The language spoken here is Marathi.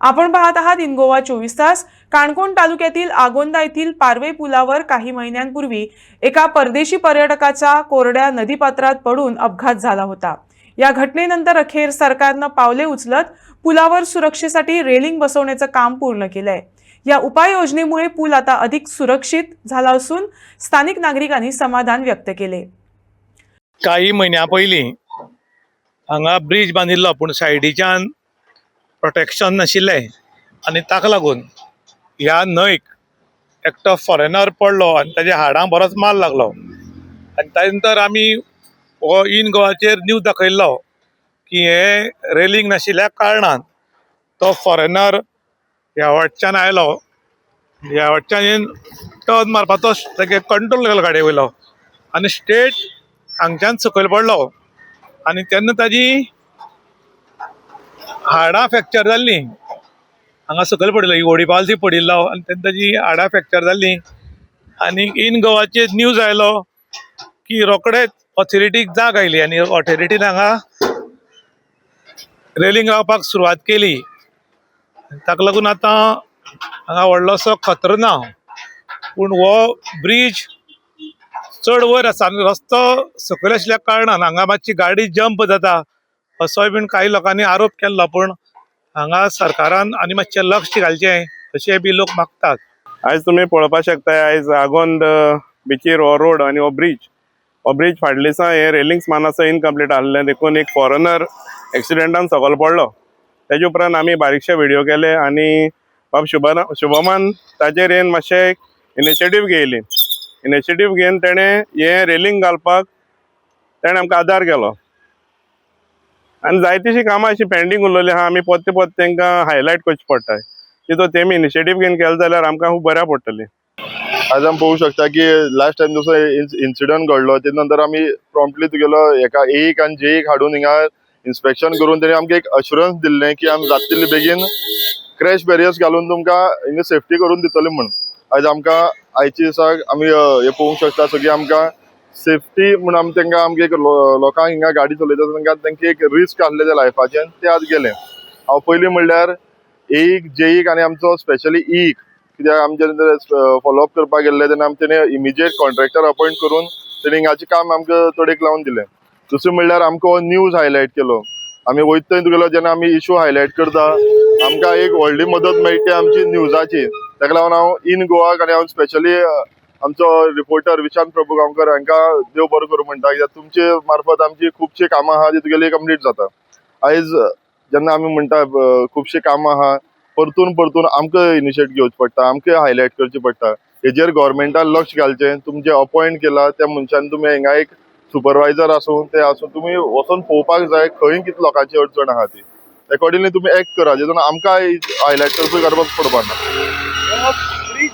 आपण पाहत आहात इन गोवा 24 तास। काणकोण तालुक्यातील आगोंदा येथील पारवे पुलावर काही महिन्यांपूर्वी एका परदेशी पर्यटकाचा कोरड्या नदीपात्रात पडून अपघात झाला होता। या घटनेनंतर अखेर सरकारने पावले उचलत पुलावर सुरक्षेसाठी रेलिंग बसवण्याचे काम पूर्ण केले। या उपाययोजनेमुळे पूल आता अधिक सुरक्षित झाला असून स्थानिक नागरिकांनी समाधान व्यक्त केले। काही महिन्या पयलीं हांगा ब्रिज बांदिल्लो पण सायडीच्यान प्रोटेक्शन नाशिल्ले आनी ताका लागून ह्या न्हंयक एकटो फॉरेनर पडलो आनी ताच्या हाडांक बरोच माल लागलो। आनी त्या नंतर आमी हो इन गोवाचेर न्यूज दाखयल्लो की हे रेलिंग नाशिल्ल्या कारणान तो फॉरेनर ह्या वाटच्यान आयलो, ह्या वाटच्यान टर्न मारपाचो तागे कंट्रोल केलो गाडये वयलो आनी स्ट्रेट हांगच्यान सकयल पडलो आनी तेन्ना ताजी हाडां फ्रॅक्चर जाल्लीं। हांगा सकयल पडिल्लो, ही व्हडी पावल ती पडिल्लो आनी तेन्ना ताजी हाडां फ्रॅक्चर जाल्लीं। आनी इन गोवाचेर न्यूज आयलो की रोखडेच ऑथॉरिटीक जाग आयली आनी ऑथॉरिटीन हांगा रेलिंग लावपाक सुरवात केली। ताका लागून आतां हांगा व्हडलोसो खतरो ना, पूण हो ब्रिज चड वयर आसा आनी रस्तो सकयल आशिल्ल्या कारणान हांगा मातशी गाडी जंप जाता असोय बीन काही लोकांनी आरोप केल्लो। पूण हांगा सरकारान आनी मातशें लक्ष घालचें अशें बी लोक मागतात। आयज तुमी पळोवपाक शकता, आयज आगोंद बिचीर हो रोड आनी हो ब्रिज फाटल्या दिसा हे रेलिंग्स मानासो इनकम्प्लीट आसलें देखून एक फॉरेनर एक्सिडेंटान सकयल पडलो। तेजे उपरांत आमी बारीकशे व्हिडिओ केले आनी बाब शुभमान ताजेर येवन मातशें इनिशिएटीव घेयली। इनिशिएटीव घेवन तेणें हे रेलिंग घालपाक तेणें आमकां आदार केलो आनी जायतीशीं कामां अशीं पेंडींग उरलेलीं आहा, आमी पोत्ते तांकां हायलायट करचें पडटा। तितून तेमी इनिशिएटीव घेवन केलें जाल्यार आमकां खूब बऱ्या पडटली। आज आमी पळोवंक शकता की लास्ट टायम जसो इन्सिडंट घडलो ते नंतर आमी प्रॉम्प्टली तुगेलो एका एक आनी जेईक हाडून हिंगा इन्स्पेक्शन करून तेणी आमकां एक अश्युरन्स दिल्लें की आमी जाता तितले बेगीन क्रॅश बॅरियर्स घालून तुमकां हिंगा सेफ्टी करून दितले म्हूण। आयज आमकां आयच्या दिसाक आमी हे पळोवंक शकता सगळीं आमकां सेफ्टी म्हूण आमी तांकां आमकां एक लोकांक हिंगा गाडी चलयता तांकां एक रिस्क आसलें त्या लायफाचें ते आज गेले। हांव पयलीं म्हणल्यार एक जेईक आनी आमचो स्पेशली ईक कित्याक आमचे फॉलोअप करपाक गेल्ले तेन्ना आमी तेणे इमिजिएट कॉन्ट्रॅक्टर अपॉयंट करून तेणे हिंगाचें काम आमकां तोडेक लावन दिलें। दुसरें म्हणल्यार आमकां हो न्यूज हायलायट केलो। आमी वयता थंय तुगेलो जेन्ना आमी इशू हायलायट करता आमकां एक व्हडली मदत मेळटा आमची न्यूजाची। ताका लागून हांव इन गोवाक आनी हांव स्पेशली आमचो रिपोर्टर विशांत प्रभू गांवकर हांकां देव बरो करूं म्हणटा, कित्याक तुमचे मार्फत आमची खुबशीं कामां आहा ती तुगेली कंप्लीट जाता। आयज जेन्ना आमी म्हणटा खुबशीं कामां आहा परतून आमकां इनिशिएट घेवचें पडटा, आमकां हायलायट करचें पडटा। हेजेर गव्हर्मेंटान लक्ष घालचें। तुमचे अपॉयंट केला त्या मनशान तुमी हिंगा एक सुपरवायझर आसूं ते आसूं तुमी वचून पळोवपाक जाय खंय कितली लोकांची अडचण आहा ती। अकॉर्डिंगली तुमी एक्ट करा, जेतून आमकां हायलायट करपाक पडपाना।